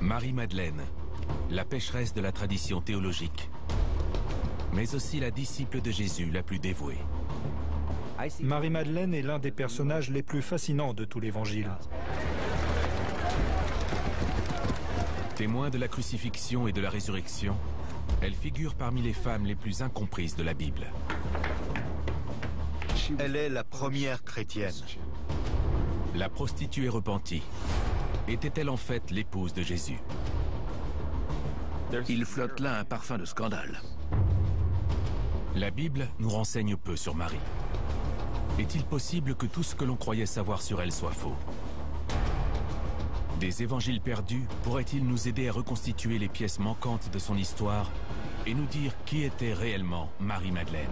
Marie-Madeleine, la pécheresse de la tradition théologique, mais aussi la disciple de Jésus la plus dévouée. Marie-Madeleine est l'un des personnages les plus fascinants de tout l'Évangile. Témoin de la crucifixion et de la résurrection, elle figure parmi les femmes les plus incomprises de la Bible. Elle est la première chrétienne. La prostituée repentie était-elle en fait l'épouse de Jésus? Il flotte là un parfum de scandale. La Bible nous renseigne peu sur Marie. Est-il possible que tout ce que l'on croyait savoir sur elle soit faux? Des évangiles perdus pourraient-ils nous aider à reconstituer les pièces manquantes de son histoire et nous dire qui était réellement Marie-Madeleine?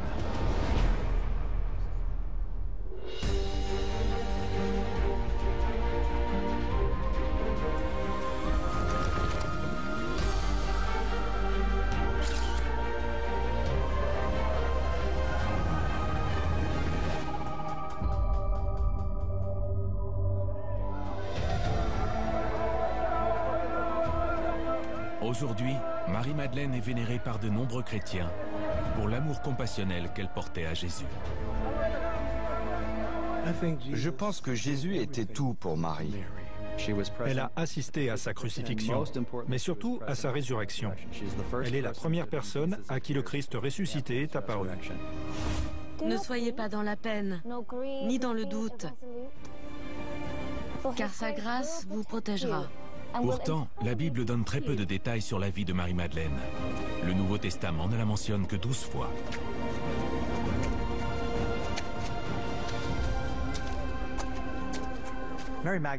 Aujourd'hui, Marie-Madeleine est vénérée par de nombreux chrétiens pour l'amour compassionnel qu'elle portait à Jésus. Je pense que Jésus était tout pour Marie. Elle a assisté à sa crucifixion, mais surtout à sa résurrection. Elle est la première personne à qui le Christ ressuscité est apparu. Ne soyez pas dans la peine, ni dans le doute, car sa grâce vous protégera. Pourtant, la Bible donne très peu de détails sur la vie de Marie-Madeleine. Le Nouveau Testament ne la mentionne que 12 fois.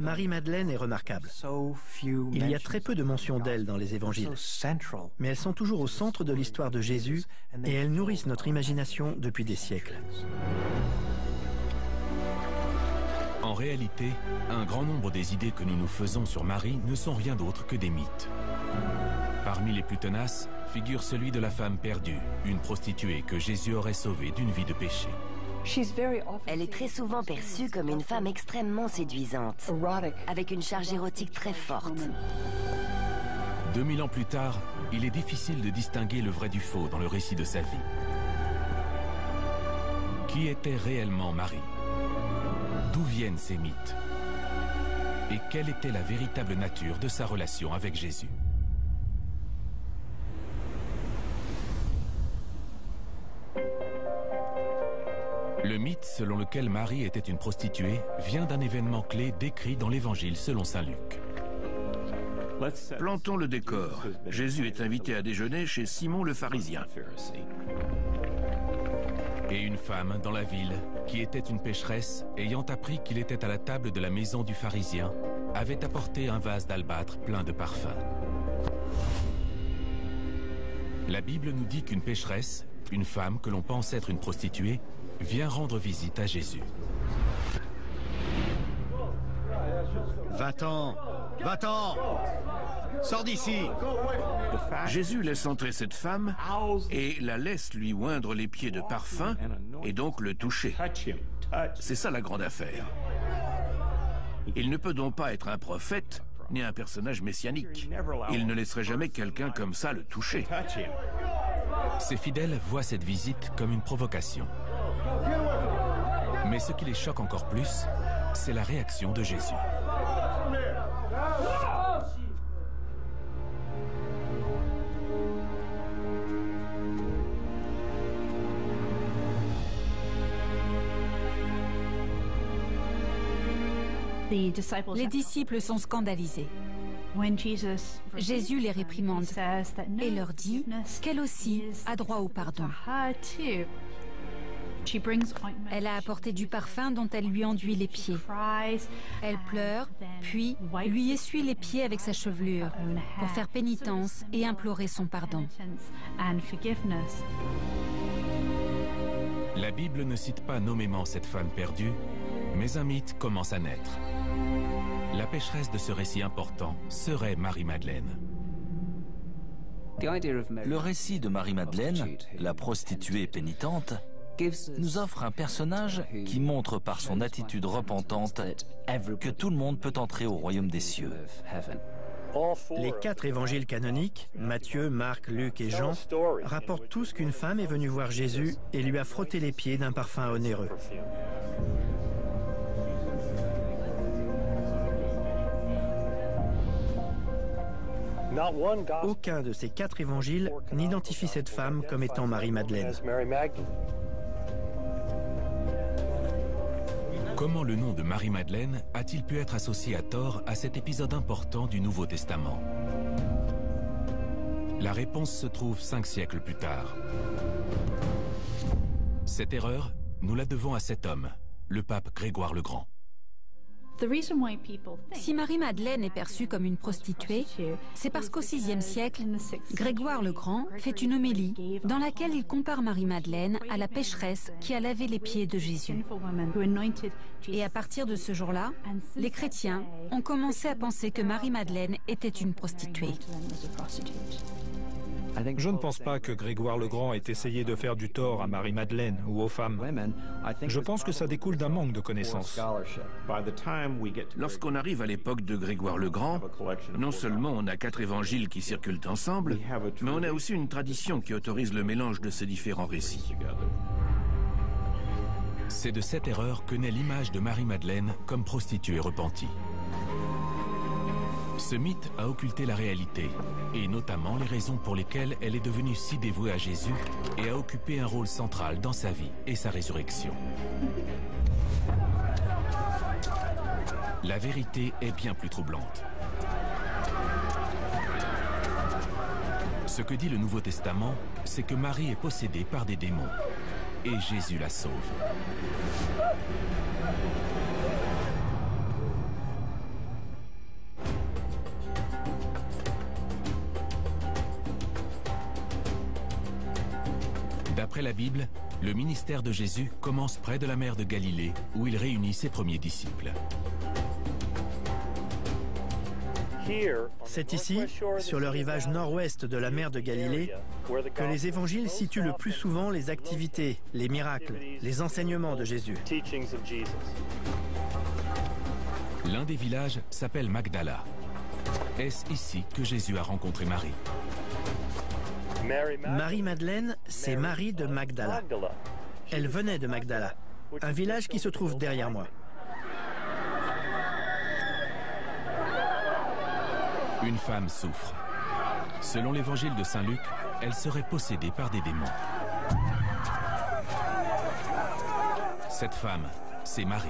Marie-Madeleine est remarquable. Il y a très peu de mentions d'elle dans les évangiles, mais elles sont toujours au centre de l'histoire de Jésus et elles nourrissent notre imagination depuis des siècles. En réalité, un grand nombre des idées que nous nous faisons sur Marie ne sont rien d'autre que des mythes. Parmi les plus tenaces figure celui de la femme perdue, une prostituée que Jésus aurait sauvée d'une vie de péché. Elle est très souvent perçue comme une femme extrêmement séduisante, avec une charge érotique très forte. 2000 ans plus tard, il est difficile de distinguer le vrai du faux dans le récit de sa vie. Qui était réellement Marie? D'où viennent ces mythes? Et quelle était la véritable nature de sa relation avec Jésus? Le mythe selon lequel Marie était une prostituée vient d'un événement clé décrit dans l'Évangile selon saint Luc. Plantons le décor. Jésus est invité à déjeuner chez Simon le pharisien. Et une femme dans la ville, qui était une pécheresse, ayant appris qu'il était à la table de la maison du pharisien, avait apporté un vase d'albâtre plein de parfums. La Bible nous dit qu'une pécheresse, une femme que l'on pense être une prostituée, vient rendre visite à Jésus. Va-t'en! Va-t'en! Sors d'ici! Jésus laisse entrer cette femme et la laisse lui oindre les pieds de parfum et donc le toucher. C'est ça la grande affaire. Il ne peut donc pas être un prophète ni un personnage messianique. Il ne laisserait jamais quelqu'un comme ça le toucher. Ses fidèles voient cette visite comme une provocation. Mais ce qui les choque encore plus, c'est la réaction de Jésus. Les disciples sont scandalisés. Jésus les réprimande et leur dit qu'elle aussi a droit au pardon. Elle a apporté du parfum dont elle lui enduit les pieds. Elle pleure, puis lui essuie les pieds avec sa chevelure pour faire pénitence et implorer son pardon. La Bible ne cite pas nommément cette femme perdue, mais un mythe commence à naître. La pécheresse de ce récit important serait Marie-Madeleine. Le récit de Marie-Madeleine, la prostituée pénitente, nous offre un personnage qui montre par son attitude repentante que tout le monde peut entrer au royaume des cieux. Les 4 évangiles canoniques, Matthieu, Marc, Luc et Jean, rapportent tous qu'une femme est venue voir Jésus et lui a frotté les pieds d'un parfum onéreux. Aucun de ces 4 évangiles n'identifie cette femme comme étant Marie-Madeleine. Comment le nom de Marie-Madeleine a-t-il pu être associé à tort à cet épisode important du Nouveau Testament? La réponse se trouve 5 siècles plus tard. Cette erreur, nous la devons à cet homme, le pape Grégoire le Grand. Si Marie-Madeleine est perçue comme une prostituée, c'est parce qu'au VIe siècle, Grégoire le Grand fait une homélie dans laquelle il compare Marie-Madeleine à la pécheresse qui a lavé les pieds de Jésus. Et à partir de ce jour-là, les chrétiens ont commencé à penser que Marie-Madeleine était une prostituée. Je ne pense pas que Grégoire le Grand ait essayé de faire du tort à Marie-Madeleine ou aux femmes. Je pense que ça découle d'un manque de connaissances. Lorsqu'on arrive à l'époque de Grégoire le Grand, non seulement on a 4 évangiles qui circulent ensemble, mais on a aussi une tradition qui autorise le mélange de ces différents récits. C'est de cette erreur que naît l'image de Marie-Madeleine comme prostituée repentie. Ce mythe a occulté la réalité, et notamment les raisons pour lesquelles elle est devenue si dévouée à Jésus et a occupé un rôle central dans sa vie et sa résurrection. La vérité est bien plus troublante. Ce que dit le Nouveau Testament, c'est que Marie est possédée par des démons, et Jésus la sauve. D'après la Bible, le ministère de Jésus commence près de la mer de Galilée, où il réunit ses premiers disciples. C'est ici, sur le rivage nord-ouest de la mer de Galilée, que les évangiles situent le plus souvent les activités, les miracles, les enseignements de Jésus. L'un des villages s'appelle Magdala. Est-ce ici que Jésus a rencontré Marie? Marie-Madeleine, c'est Marie de Magdala. Elle venait de Magdala, un village qui se trouve derrière moi. Une femme souffre. Selon l'évangile de Saint Luc, elle serait possédée par des démons. Cette femme, c'est Marie.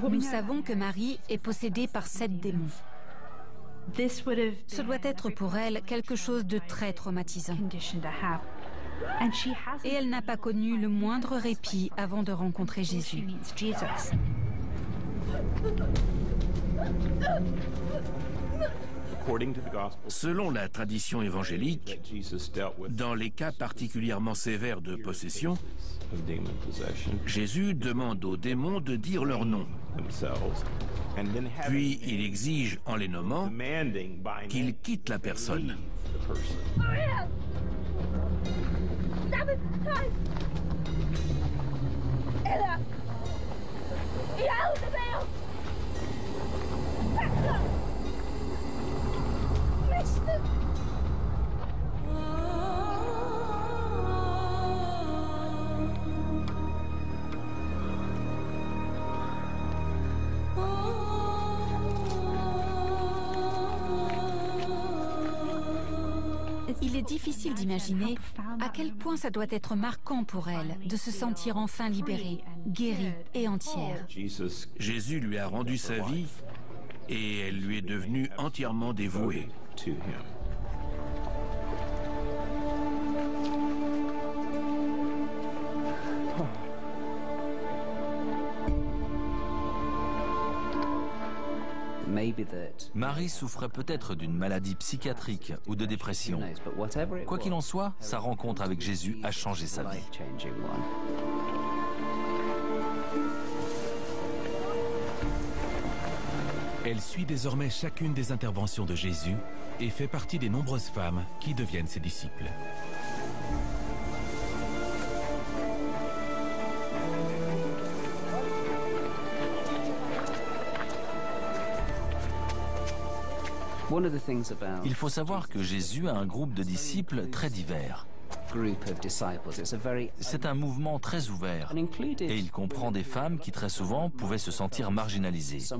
Nous savons que Marie est possédée par 7 démons. Ce doit être pour elle quelque chose de très traumatisant. Et elle n'a pas connu le moindre répit avant de rencontrer Jésus. Selon la tradition évangélique, dans les cas particulièrement sévères de possession, Jésus demande aux démons de dire leur nom. Puis il exige, en les nommant, qu'ils quittent la personne. Il est difficile d'imaginer à quel point ça doit être marquant pour elle de se sentir enfin libérée, guérie et entière. Jésus lui a rendu sa vie et elle lui est devenue entièrement dévouée. Marie souffrait peut-être d'une maladie psychiatrique ou de dépression. Quoi qu'il en soit, sa rencontre avec Jésus a changé sa vie. Elle suit désormais chacune des interventions de Jésus et fait partie des nombreuses femmes qui deviennent ses disciples. Il faut savoir que Jésus a un groupe de disciples très divers. C'est un mouvement très ouvert et il comprend des femmes qui très souvent pouvaient se sentir marginalisées.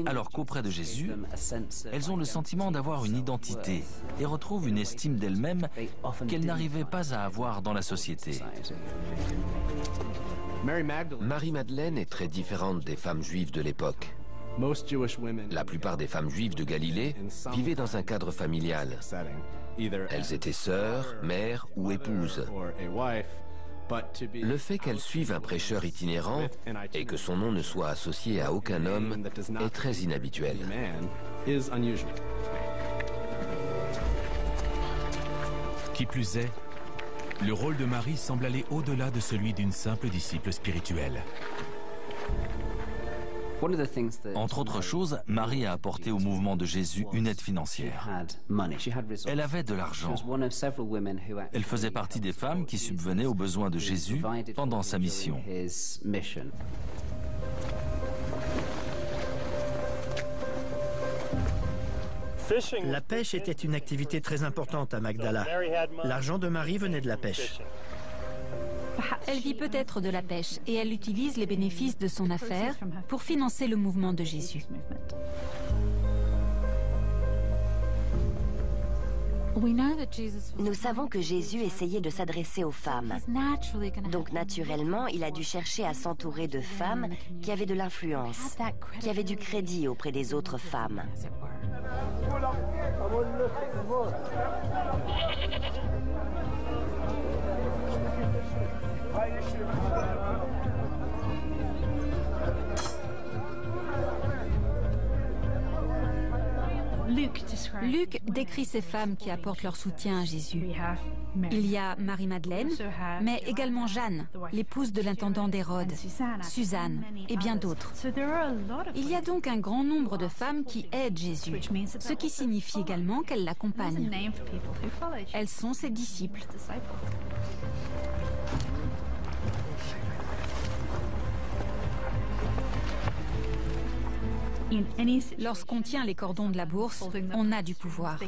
Alors qu'auprès de Jésus, elles ont le sentiment d'avoir une identité et retrouvent une estime d'elles-mêmes qu'elles n'arrivaient pas à avoir dans la société. Marie-Madeleine est très différente des femmes juives de l'époque. La plupart des femmes juives de Galilée vivaient dans un cadre familial. Elles étaient sœurs, mères ou épouses. Le fait qu'elle suive un prêcheur itinérant et que son nom ne soit associé à aucun homme est très inhabituel. Qui plus est, le rôle de Marie semble aller au-delà de celui d'une simple disciple spirituelle. Entre autres choses, Marie a apporté au mouvement de Jésus une aide financière. Elle avait de l'argent. Elle faisait partie des femmes qui subvenaient aux besoins de Jésus pendant sa mission. La pêche était une activité très importante à Magdala. L'argent de Marie venait de la pêche. Elle vit peut-être de la pêche et elle utilise les bénéfices de son affaire pour financer le mouvement de Jésus. Nous savons que Jésus essayait de s'adresser aux femmes. Donc naturellement, il a dû chercher à s'entourer de femmes qui avaient de l'influence, qui avaient du crédit auprès des autres femmes. Luc décrit ces femmes qui apportent leur soutien à Jésus. Il y a Marie-Madeleine, mais également Jeanne, l'épouse de l'intendant d'Hérode, Suzanne et bien d'autres. Il y a donc un grand nombre de femmes qui aident Jésus, ce qui signifie également qu'elles l'accompagnent. Elles sont ses disciples. Lorsqu'on tient les cordons de la bourse, on a du pouvoir.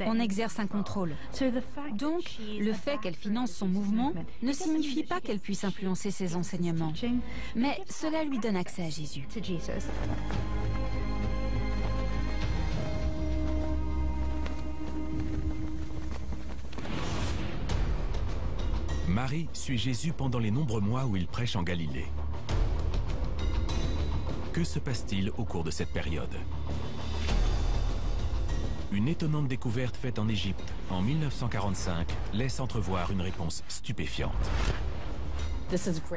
On exerce un contrôle. Donc, le fait qu'elle finance son mouvement ne signifie pas qu'elle puisse influencer ses enseignements, mais cela lui donne accès à Jésus. Marie suit Jésus pendant les nombreux mois où il prêche en Galilée. Que se passe-t-il au cours de cette période? Une étonnante découverte faite en Égypte en 1945 laisse entrevoir une réponse stupéfiante.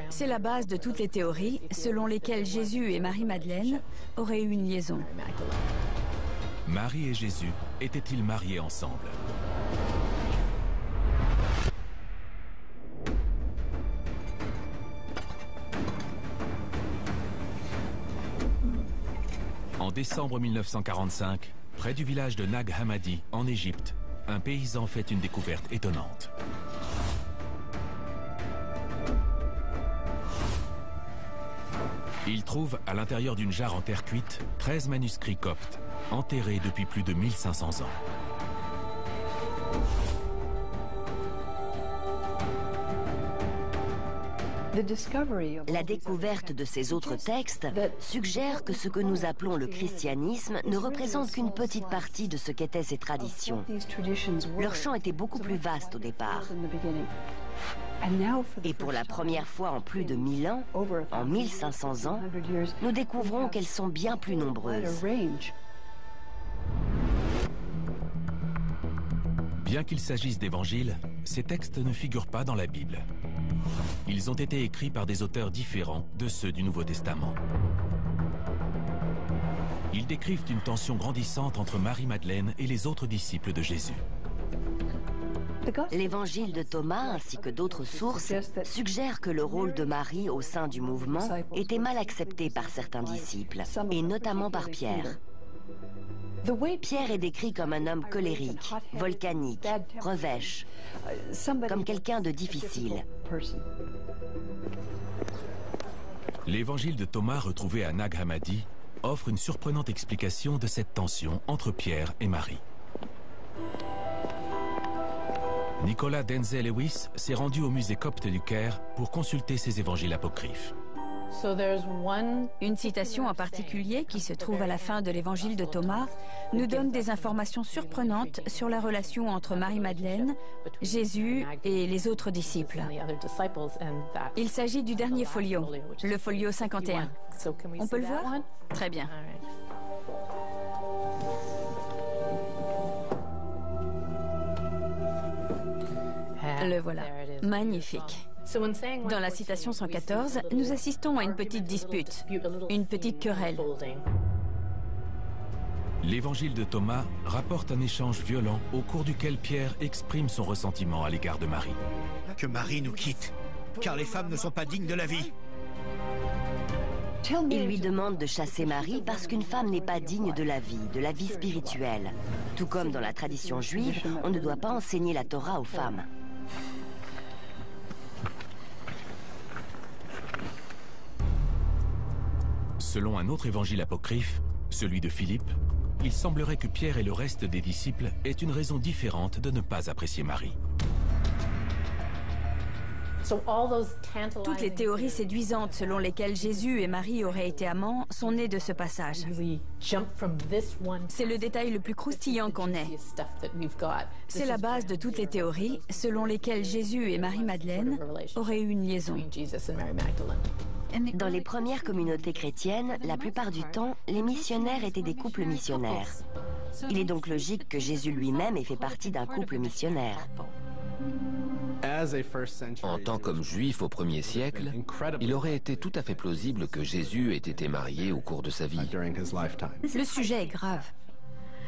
C'est la base de toutes les théories selon lesquelles Jésus et Marie-Madeleine auraient eu une liaison. Marie et Jésus étaient-ils mariés ensemble? En décembre 1945, près du village de Nag Hammadi, en Égypte, un paysan fait une découverte étonnante. Il trouve, à l'intérieur d'une jarre en terre cuite, 13 manuscrits coptes, enterrés depuis plus de 1500 ans. La découverte de ces autres textes suggère que ce que nous appelons le christianisme ne représente qu'une petite partie de ce qu'étaient ces traditions. Leur champ était beaucoup plus vaste au départ. Et pour la première fois en plus de 1000 ans, en 1500 ans, nous découvrons qu'elles sont bien plus nombreuses. Bien qu'il s'agisse d'évangiles, ces textes ne figurent pas dans la Bible. Ils ont été écrits par des auteurs différents de ceux du Nouveau Testament. Ils décrivent une tension grandissante entre Marie-Madeleine et les autres disciples de Jésus. L'évangile de Thomas ainsi que d'autres sources suggèrent que le rôle de Marie au sein du mouvement était mal accepté par certains disciples, et notamment par Pierre. Pierre est décrit comme un homme colérique, volcanique, revêche, comme quelqu'un de difficile. L'évangile de Thomas retrouvé à Nag Hammadi offre une surprenante explication de cette tension entre Pierre et Marie. Nicolas Denzel-Lewis s'est rendu au musée copte du Caire pour consulter ces évangiles apocryphes. Une citation en particulier qui se trouve à la fin de l'évangile de Thomas nous donne des informations surprenantes sur la relation entre Marie-Madeleine, Jésus et les autres disciples. Il s'agit du dernier folio, le folio 51. On peut le voir? Très bien. Le voilà. Magnifique. Dans la citation 114, nous assistons à une petite dispute, une petite querelle. L'évangile de Thomas rapporte un échange violent au cours duquel Pierre exprime son ressentiment à l'égard de Marie. Que Marie nous quitte, car les femmes ne sont pas dignes de la vie. Il lui demande de chasser Marie parce qu'une femme n'est pas digne de la vie spirituelle. Tout comme dans la tradition juive, on ne doit pas enseigner la Torah aux femmes. Selon un autre évangile apocryphe, celui de Philippe, il semblerait que Pierre et le reste des disciples aient une raison différente de ne pas apprécier Marie. Toutes les théories séduisantes selon lesquelles Jésus et Marie auraient été amants sont nées de ce passage. C'est le détail le plus croustillant qu'on ait. C'est la base de toutes les théories selon lesquelles Jésus et Marie-Madeleine auraient eu une liaison. Dans les premières communautés chrétiennes, la plupart du temps, les missionnaires étaient des couples missionnaires. Il est donc logique que Jésus lui-même ait fait partie d'un couple missionnaire. En tant qu'homme juif au 1er siècle, il aurait été tout à fait plausible que Jésus ait été marié au cours de sa vie. Le sujet est grave.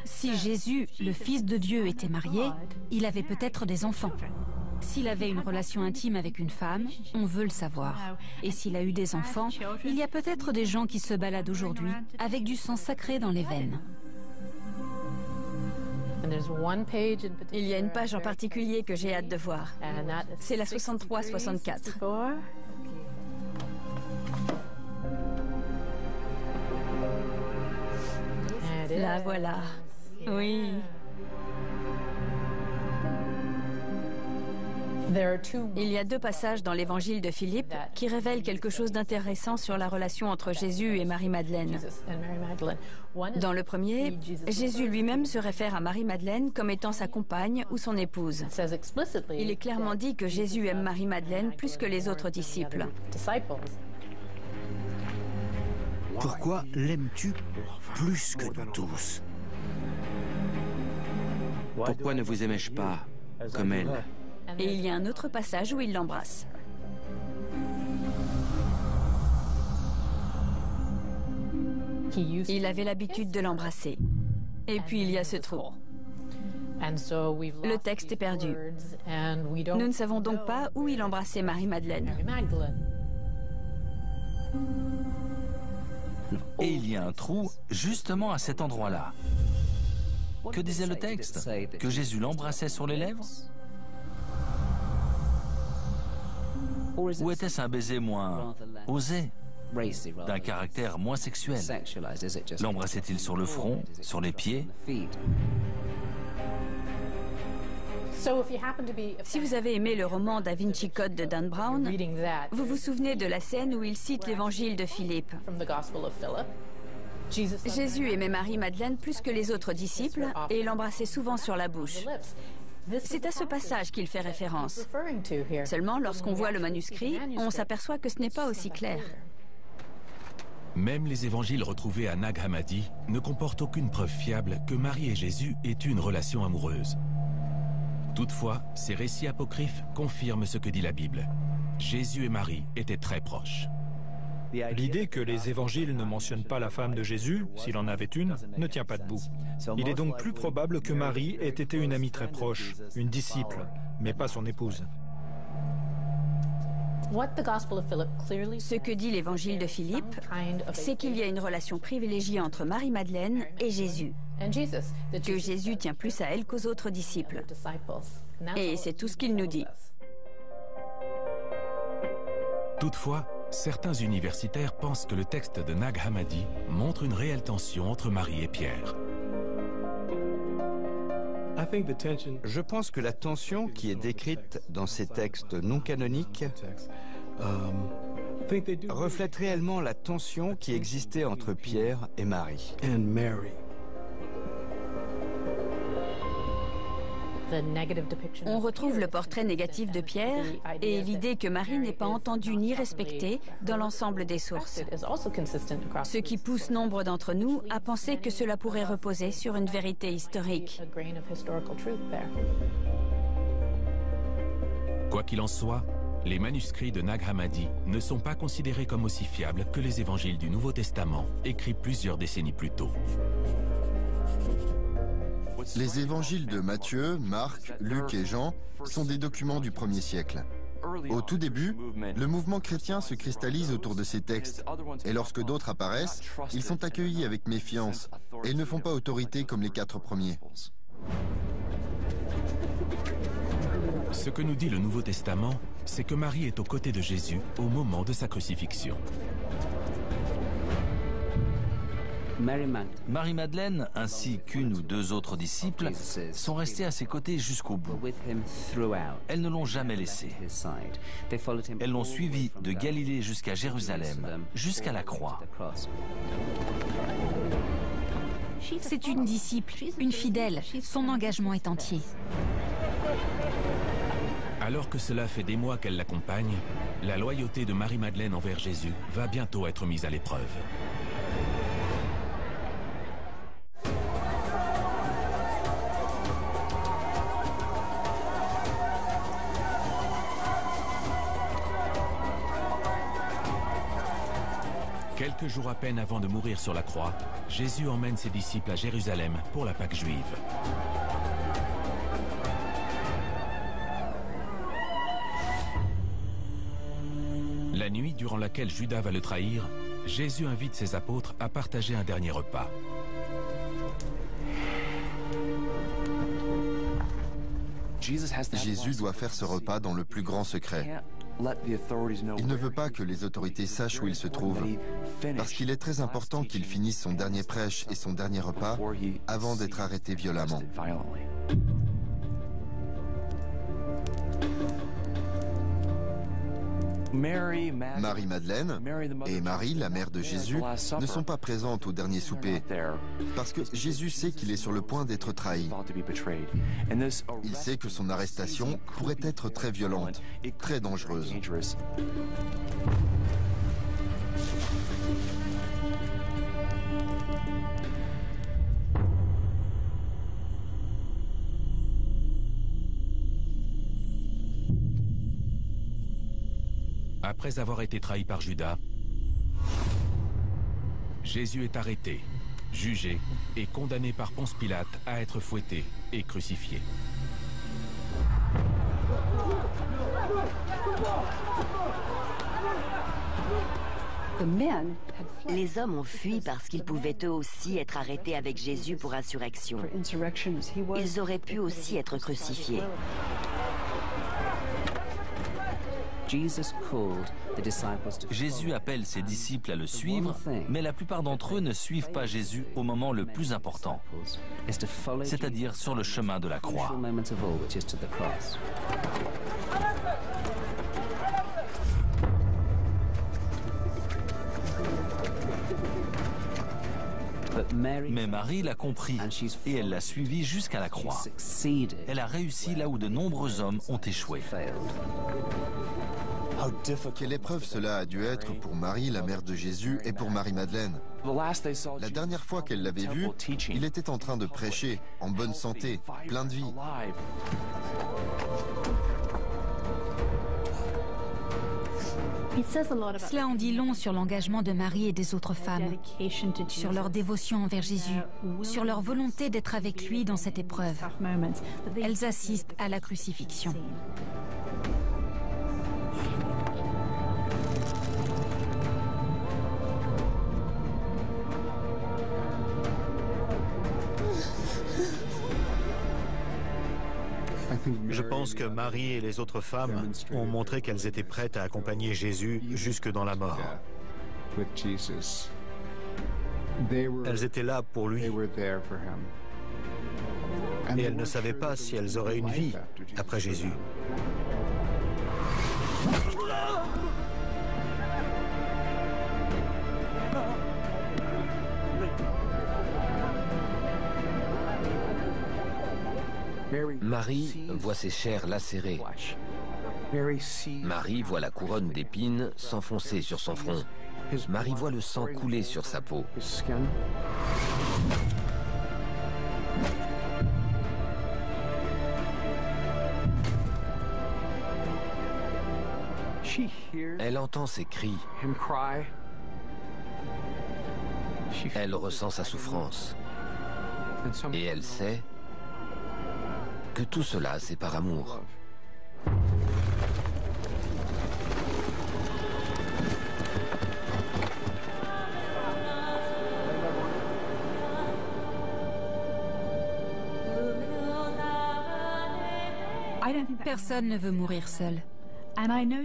Si Jésus, le Fils de Dieu, était marié, il avait peut-être des enfants. S'il avait une relation intime avec une femme, on veut le savoir. Et s'il a eu des enfants, il y a peut-être des gens qui se baladent aujourd'hui avec du sang sacré dans les veines. Il y a une page en particulier que j'ai hâte de voir. C'est la 63-64. La voilà. Oui. Il y a deux passages dans l'évangile de Philippe qui révèlent quelque chose d'intéressant sur la relation entre Jésus et Marie-Madeleine. Dans le premier, Jésus lui-même se réfère à Marie-Madeleine comme étant sa compagne ou son épouse. Il est clairement dit que Jésus aime Marie-Madeleine plus que les autres disciples. Pourquoi l'aimes-tu plus que nous tous? Pourquoi ne vous aimais-je pas comme elle? Et il y a un autre passage où il l'embrasse. Il avait l'habitude de l'embrasser. Et puis il y a ce trou. Le texte est perdu. Nous ne savons donc pas où il embrassait Marie-Madeleine. Et il y a un trou justement à cet endroit-là. Que disait le texte? Que Jésus l'embrassait sur les lèvres? Ou était-ce un baiser moins osé, d'un caractère moins sexuel? L'embrassait-il sur le front, sur les pieds? Si vous avez aimé le roman Da Vinci Code de Dan Brown, vous vous souvenez de la scène où il cite l'évangile de Philippe. Jésus aimait Marie-Madeleine plus que les autres disciples et l'embrassait souvent sur la bouche. C'est à ce passage qu'il fait référence. Seulement, lorsqu'on voit le manuscrit, on s'aperçoit que ce n'est pas aussi clair. Même les évangiles retrouvés à Nag Hammadi ne comportent aucune preuve fiable que Marie et Jésus aient eu une relation amoureuse. Toutefois, ces récits apocryphes confirment ce que dit la Bible. Jésus et Marie étaient très proches. L'idée que les évangiles ne mentionnent pas la femme de Jésus, s'il en avait une, ne tient pas debout. Il est donc plus probable que Marie ait été une amie très proche, une disciple, mais pas son épouse. Ce que dit l'évangile de Philippe, c'est qu'il y a une relation privilégiée entre Marie-Madeleine et Jésus, que Jésus tient plus à elle qu'aux autres disciples. Et c'est tout ce qu'il nous dit. Toutefois, Certains universitaires pensent que le texte de Nag Hammadi montre une réelle tension entre Marie et Pierre. Je pense que la tension qui est décrite dans ces textes non canoniques reflète réellement la tension qui existait entre Pierre et Marie. On retrouve le portrait négatif de Pierre et l'idée que Marie n'est pas entendue ni respectée dans l'ensemble des sources. Ce qui pousse nombre d'entre nous à penser que cela pourrait reposer sur une vérité historique. Quoi qu'il en soit, les manuscrits de Nag Hammadi ne sont pas considérés comme aussi fiables que les évangiles du Nouveau Testament, écrits plusieurs décennies plus tôt. Les évangiles de Matthieu, Marc, Luc et Jean sont des documents du 1er siècle. Au tout début, le mouvement chrétien se cristallise autour de ces textes, et lorsque d'autres apparaissent, ils sont accueillis avec méfiance, et ils ne font pas autorité comme les 4 premiers. Ce que nous dit le Nouveau Testament, c'est que Marie est aux côtés de Jésus au moment de sa crucifixion. Marie-Madeleine, ainsi qu'une ou deux autres disciples, sont restés à ses côtés jusqu'au bout. Elles ne l'ont jamais laissé. Elles l'ont suivi de Galilée jusqu'à Jérusalem, jusqu'à la croix. C'est une disciple, une fidèle. Son engagement est entier. Alors que cela fait des mois qu'elle l'accompagne, la loyauté de Marie-Madeleine envers Jésus va bientôt être mise à l'épreuve. Quelques jours à peine avant de mourir sur la croix, Jésus emmène ses disciples à Jérusalem pour la Pâque juive. La nuit durant laquelle Judas va le trahir, Jésus invite ses apôtres à partager un dernier repas. Jésus doit faire ce repas dans le plus grand secret. Il ne veut pas que les autorités sachent où il se trouve, parce qu'il est très important qu'il finisse son dernier prêche et son dernier repas avant d'être arrêté violemment. Marie-Madeleine et Marie, la mère de Jésus, ne sont pas présentes au dernier souper, parce que Jésus sait qu'il est sur le point d'être trahi. Il sait que son arrestation pourrait être très violente, très dangereuse. Après avoir été trahi par Judas, Jésus est arrêté, jugé et condamné par Ponce Pilate à être fouetté et crucifié. Les hommes ont fui parce qu'ils pouvaient eux aussi être arrêtés avec Jésus pour insurrection. Ils auraient pu aussi être crucifiés. Jésus appelle ses disciples à le suivre, mais la plupart d'entre eux ne suivent pas Jésus au moment le plus important, c'est-à-dire sur le chemin de la croix. Mais Marie l'a compris et elle l'a suivi jusqu'à la croix. Elle a réussi là où de nombreux hommes ont échoué. Quelle épreuve cela a dû être pour Marie, la mère de Jésus, et pour Marie-Madeleine. La dernière fois qu'elle l'avait vu, il était en train de prêcher, en bonne santé, plein de vie. Cela en dit long sur l'engagement de Marie et des autres femmes, sur leur dévotion envers Jésus, sur leur volonté d'être avec lui dans cette épreuve. Elles assistent à la crucifixion. Je pense que Marie et les autres femmes ont montré qu'elles étaient prêtes à accompagner Jésus jusque dans la mort. Elles étaient là pour lui. Et elles ne savaient pas si elles auraient une vie après Jésus. Marie voit ses chairs lacérées. Marie voit la couronne d'épines s'enfoncer sur son front. Marie voit le sang couler sur sa peau. Elle entend ses cris. Elle ressent sa souffrance. Et elle sait que tout cela, c'est par amour. Personne ne veut mourir seul.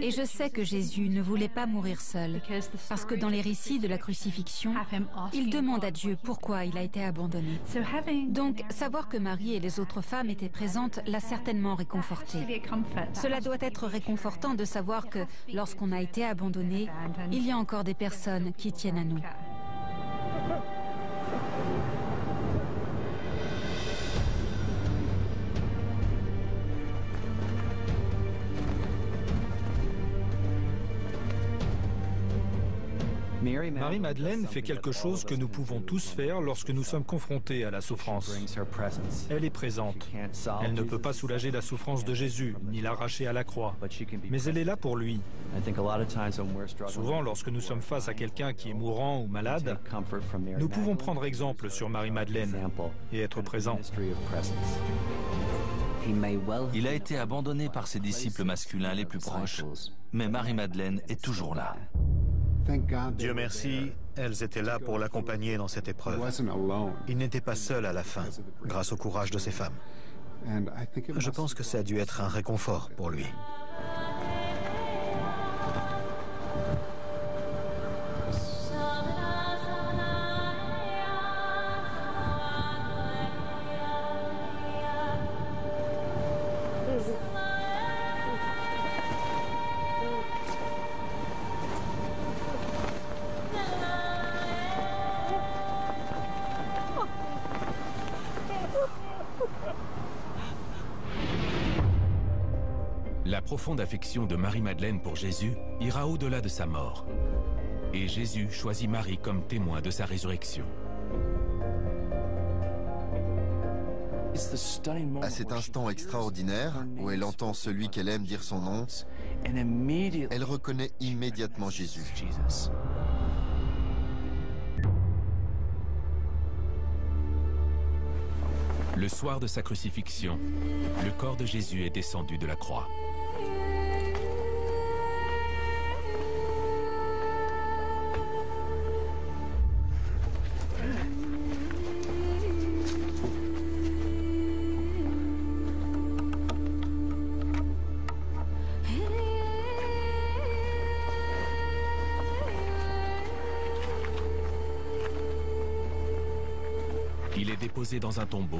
Et je sais que Jésus ne voulait pas mourir seul, parce que dans les récits de la crucifixion, il demande à Dieu pourquoi il a été abandonné. Donc, savoir que Marie et les autres femmes étaient présentes l'a certainement réconforté. Cela doit être réconfortant de savoir que, lorsqu'on a été abandonné, il y a encore des personnes qui tiennent à nous. Marie-Madeleine fait quelque chose que nous pouvons tous faire lorsque nous sommes confrontés à la souffrance. Elle est présente. Elle ne peut pas soulager la souffrance de Jésus, ni l'arracher à la croix. Mais elle est là pour lui. Souvent, lorsque nous sommes face à quelqu'un qui est mourant ou malade, nous pouvons prendre exemple sur Marie-Madeleine et être présents. Il a été abandonné par ses disciples masculins les plus proches, mais Marie-Madeleine est toujours là. Dieu merci, elles étaient là pour l'accompagner dans cette épreuve. Il n'était pas seul à la fin, grâce au courage de ces femmes. Je pense que ça a dû être un réconfort pour lui. La profonde affection de Marie-Madeleine pour Jésus ira au-delà de sa mort. Et Jésus choisit Marie comme témoin de sa résurrection. À cet instant extraordinaire où elle entend celui qu'elle aime dire son nom, elle reconnaît immédiatement Jésus. Le soir de sa crucifixion, le corps de Jésus est descendu de la croix. Il est déposé dans un tombeau,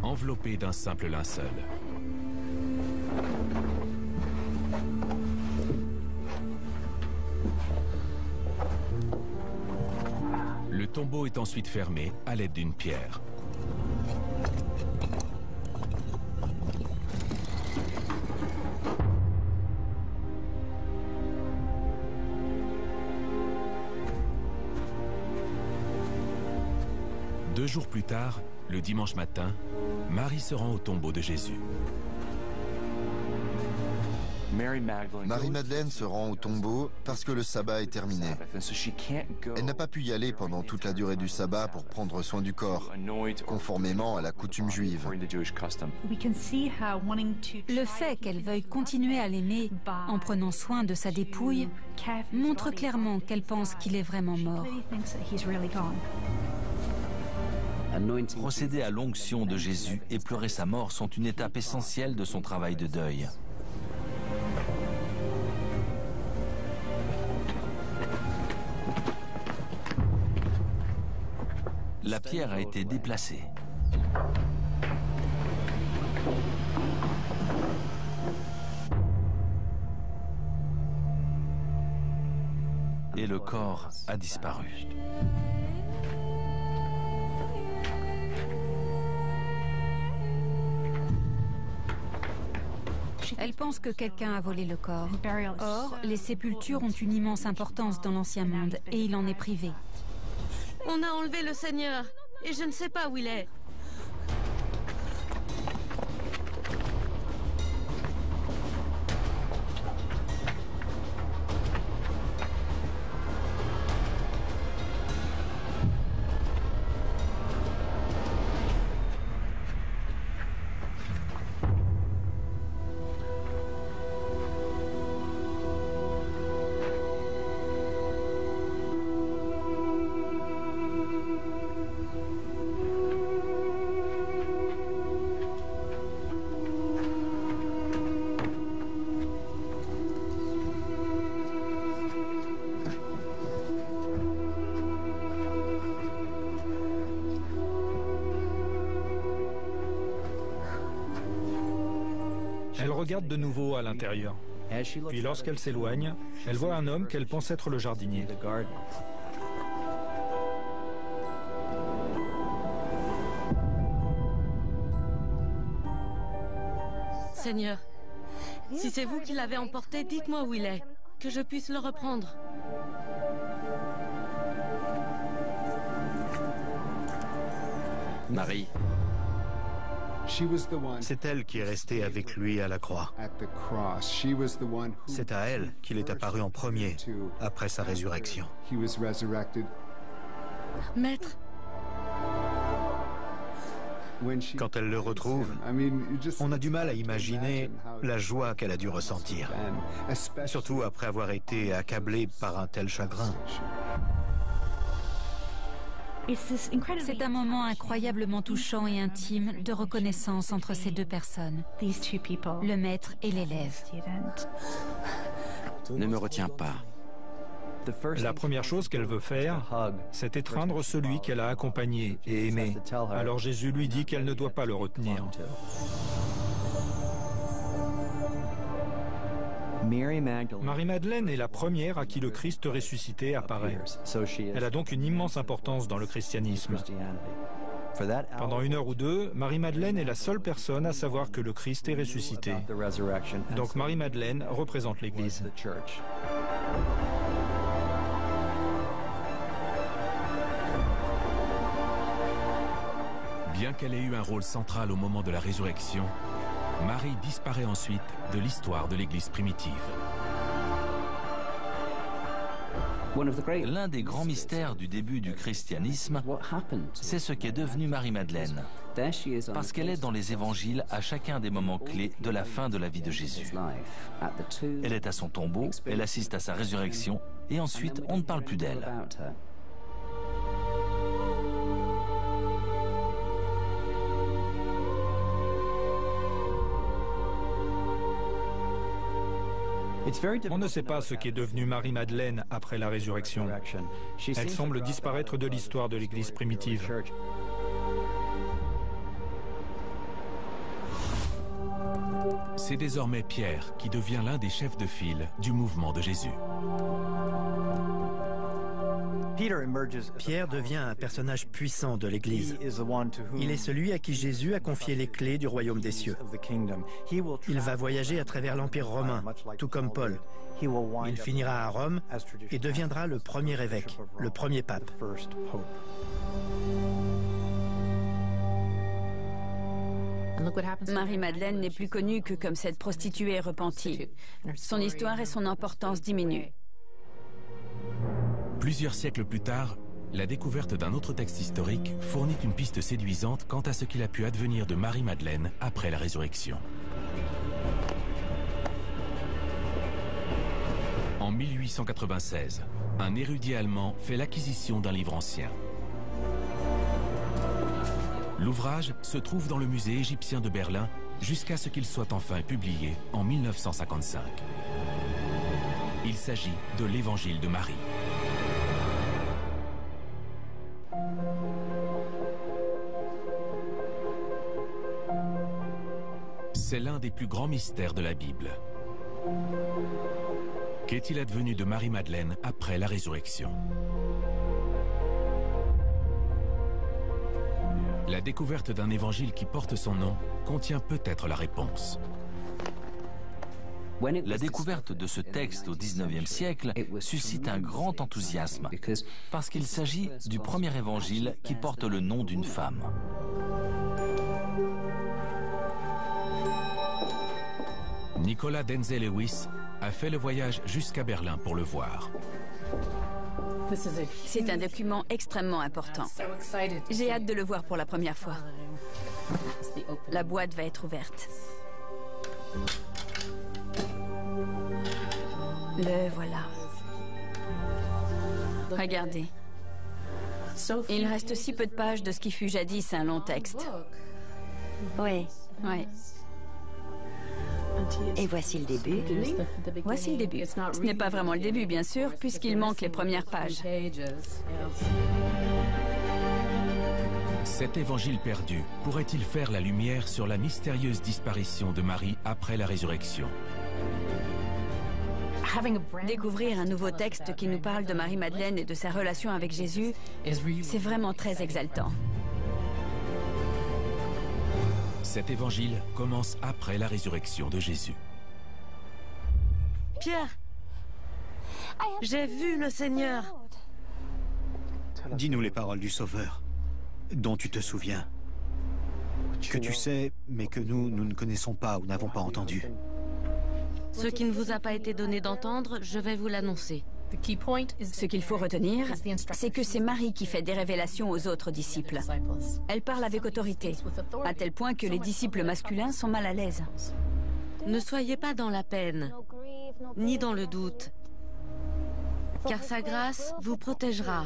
enveloppé d'un simple linceul. Le tombeau est ensuite fermé à l'aide d'une pierre. Deux jours plus tard, le dimanche matin, Marie se rend au tombeau de Jésus. Marie-Madeleine se rend au tombeau parce que le sabbat est terminé. Elle n'a pas pu y aller pendant toute la durée du sabbat pour prendre soin du corps, conformément à la coutume juive. Le fait qu'elle veuille continuer à l'aimer en prenant soin de sa dépouille montre clairement qu'elle pense qu'il est vraiment mort. Procéder à l'onction de Jésus et pleurer sa mort sont une étape essentielle de son travail de deuil. La pierre a été déplacée. Et le corps a disparu. Elle pense que quelqu'un a volé le corps. Or, les sépultures ont une immense importance dans l'Ancien Monde et il en est privé. On a enlevé le Seigneur et je ne sais pas où il est. Elle regarde de nouveau à l'intérieur. Puis lorsqu'elle s'éloigne, elle voit un homme qu'elle pense être le jardinier. Seigneur, si c'est vous qui l'avez emporté, dites-moi où il est, que je puisse le reprendre. Marie. C'est elle qui est restée avec lui à la croix. C'est à elle qu'il est apparu en premier, après sa résurrection. Maître. Quand elle le retrouve, on a du mal à imaginer la joie qu'elle a dû ressentir, surtout après avoir été accablée par un tel chagrin. C'est un moment incroyablement touchant et intime de reconnaissance entre ces deux personnes, le maître et l'élève. Ne me retiens pas. La première chose qu'elle veut faire, c'est étreindre celui qu'elle a accompagné et aimé. Alors Jésus lui dit qu'elle ne doit pas le retenir. Marie-Madeleine est la première à qui le Christ ressuscité apparaît. Elle a donc une immense importance dans le christianisme. Pendant 1 heure ou 2, Marie-Madeleine est la seule personne à savoir que le Christ est ressuscité. Donc Marie-Madeleine représente l'Église. Bien qu'elle ait eu un rôle central au moment de la résurrection, Marie disparaît ensuite de l'histoire de l'Église primitive. L'un des grands mystères du début du christianisme, c'est ce qu'est devenue Marie-Madeleine, parce qu'elle est dans les évangiles à chacun des moments clés de la fin de la vie de Jésus. Elle est à son tombeau, elle assiste à sa résurrection, et ensuite on ne parle plus d'elle. On ne sait pas ce qu'est devenue Marie-Madeleine après la résurrection. Elle semble disparaître de l'histoire de l'Église primitive. C'est désormais Pierre qui devient l'un des chefs de file du mouvement de Jésus. Pierre devient un personnage puissant de l'Église. Il est celui à qui Jésus a confié les clés du royaume des cieux. Il va voyager à travers l'Empire romain, tout comme Paul. Il finira à Rome et deviendra le premier évêque, le premier pape. Marie-Madeleine n'est plus connue que comme cette prostituée repentie. Son histoire et son importance diminuent. Plusieurs siècles plus tard, la découverte d'un autre texte historique fournit une piste séduisante quant à ce qu'il a pu advenir de Marie-Madeleine après la résurrection. En 1896, un érudit allemand fait l'acquisition d'un livre ancien. L'ouvrage se trouve dans le musée égyptien de Berlin jusqu'à ce qu'il soit enfin publié en 1955. Il s'agit de l'Évangile de Marie. C'est l'un des plus grands mystères de la Bible. Qu'est-il advenu de Marie-Madeleine après la résurrection? La découverte d'un évangile qui porte son nom contient peut-être la réponse. La découverte de ce texte au XIXe siècle suscite un grand enthousiasme parce qu'il s'agit du premier évangile qui porte le nom d'une femme. Nicolas Denzel-Lewis a fait le voyage jusqu'à Berlin pour le voir. C'est un document extrêmement important. J'ai hâte de le voir pour la première fois. La boîte va être ouverte. Le voilà. Regardez. Il reste si peu de pages de ce qui fut jadis un long texte. Oui. Oui. Et voici le début. Voici le début. Ce n'est pas vraiment le début, bien sûr, puisqu'il manque les premières pages. Cet évangile perdu pourrait-il faire la lumière sur la mystérieuse disparition de Marie après la résurrection? Découvrir un nouveau texte qui nous parle de Marie-Madeleine et de sa relation avec Jésus, c'est vraiment très exaltant. Cet évangile commence après la résurrection de Jésus. Pierre, j'ai vu le Seigneur. Dis-nous les paroles du Sauveur, dont tu te souviens, que tu sais, mais que nous ne connaissons pas ou n'avons pas entendu. Ce qui ne vous a pas été donné d'entendre, je vais vous l'annoncer. Ce qu'il faut retenir, c'est que c'est Marie qui fait des révélations aux autres disciples. Elle parle avec autorité, à tel point que les disciples masculins sont mal à l'aise. Ne soyez pas dans la peine, ni dans le doute, car sa grâce vous protégera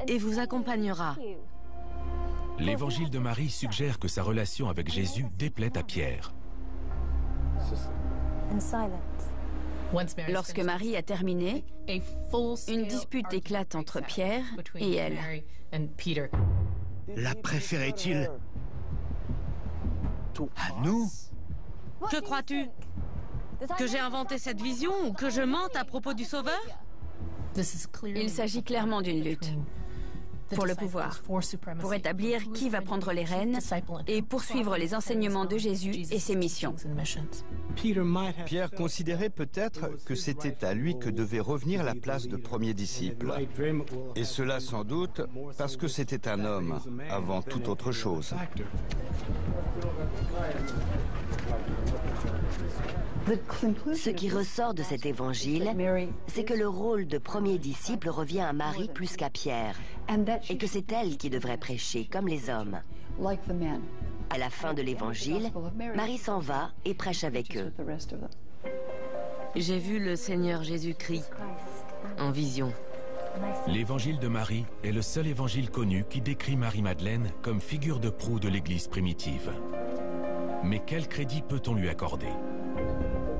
et vous accompagnera. L'évangile de Marie suggère que sa relation avec Jésus déplaît à Pierre. Lorsque Marie a terminé, une dispute éclate entre Pierre et elle. La préférait-il à nous? Que crois-tu? Que j'ai inventé cette vision ou que je mente à propos du Sauveur? Il s'agit clairement d'une lutte pour le pouvoir, pour établir qui va prendre les rênes et poursuivre les enseignements de Jésus et ses missions. Pierre considérait peut-être que c'était à lui que devait revenir la place de premier disciple. Et cela sans doute parce que c'était un homme avant toute autre chose. Ce qui ressort de cet évangile, c'est que le rôle de premier disciple revient à Marie plus qu'à Pierre, et que c'est elle qui devrait prêcher, comme les hommes. À la fin de l'évangile, Marie s'en va et prêche avec eux. J'ai vu le Seigneur Jésus-Christ en vision. L'évangile de Marie est le seul évangile connu qui décrit Marie-Madeleine comme figure de proue de l'Église primitive. Mais quel crédit peut-on lui accorder?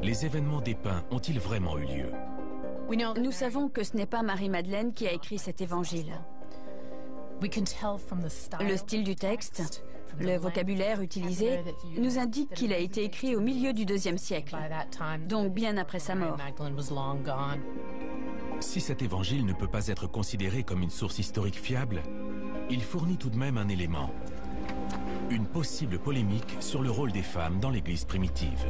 Les événements dépeints ont-ils vraiment eu lieu? Nous savons que ce n'est pas Marie-Madeleine qui a écrit cet évangile. Le style du texte, le vocabulaire utilisé, nous indique qu'il a été écrit au milieu du IIe siècle, donc bien après sa mort. Si cet évangile ne peut pas être considéré comme une source historique fiable, il fournit tout de même un élément. Une possible polémique sur le rôle des femmes dans l'Église primitive.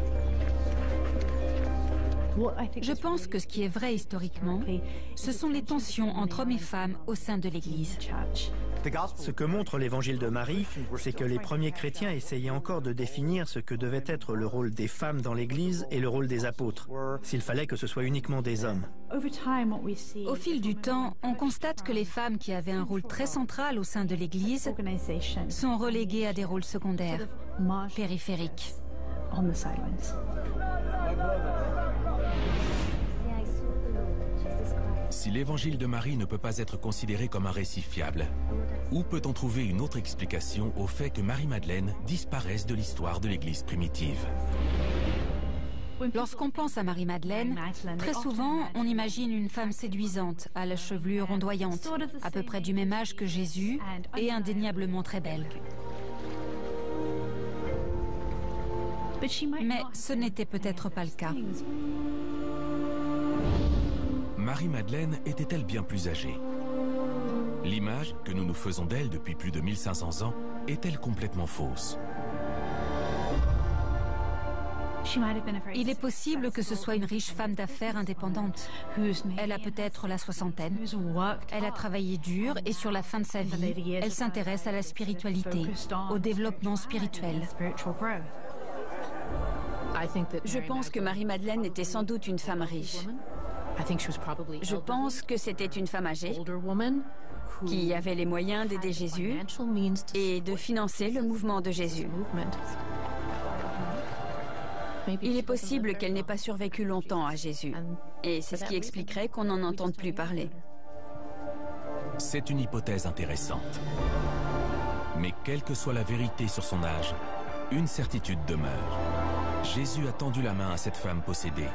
Je pense que ce qui est vrai historiquement, ce sont les tensions entre hommes et femmes au sein de l'Église. Ce que montre l'évangile de Marie, c'est que les premiers chrétiens essayaient encore de définir ce que devait être le rôle des femmes dans l'Église et le rôle des apôtres, s'il fallait que ce soit uniquement des hommes. Au fil du temps, on constate que les femmes qui avaient un rôle très central au sein de l'Église sont reléguées à des rôles secondaires, périphériques. Si l'évangile de Marie ne peut pas être considéré comme un récit fiable, où peut-on trouver une autre explication au fait que Marie-Madeleine disparaisse de l'histoire de l'Église primitive? Lorsqu'on pense à Marie-Madeleine, très souvent, on imagine une femme séduisante, à la chevelure ondoyante, à peu près du même âge que Jésus et indéniablement très belle. Mais ce n'était peut-être pas le cas. Marie-Madeleine était-elle bien plus âgée? L'image que nous nous faisons d'elle depuis plus de 1500 ans est-elle complètement fausse? Il est possible que ce soit une riche femme d'affaires indépendante. Elle a peut-être la soixantaine. Elle a travaillé dur et sur la fin de sa vie, elle s'intéresse à la spiritualité, au développement spirituel. Je pense que Marie-Madeleine était sans doute une femme riche. Je pense que c'était une femme âgée qui avait les moyens d'aider Jésus et de financer le mouvement de Jésus. Il est possible qu'elle n'ait pas survécu longtemps à Jésus, et c'est ce qui expliquerait qu'on n'en entende plus parler. C'est une hypothèse intéressante. Mais quelle que soit la vérité sur son âge, une certitude demeure. Jésus a tendu la main à cette femme possédée.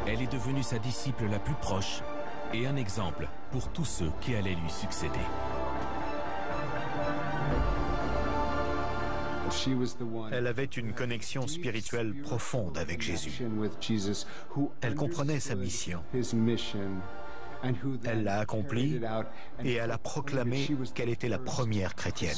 Elle est devenue sa disciple la plus proche et un exemple pour tous ceux qui allaient lui succéder. Elle avait une connexion spirituelle profonde avec Jésus. Elle comprenait sa mission. Elle l'a accomplie et elle a proclamé qu'elle était la première chrétienne.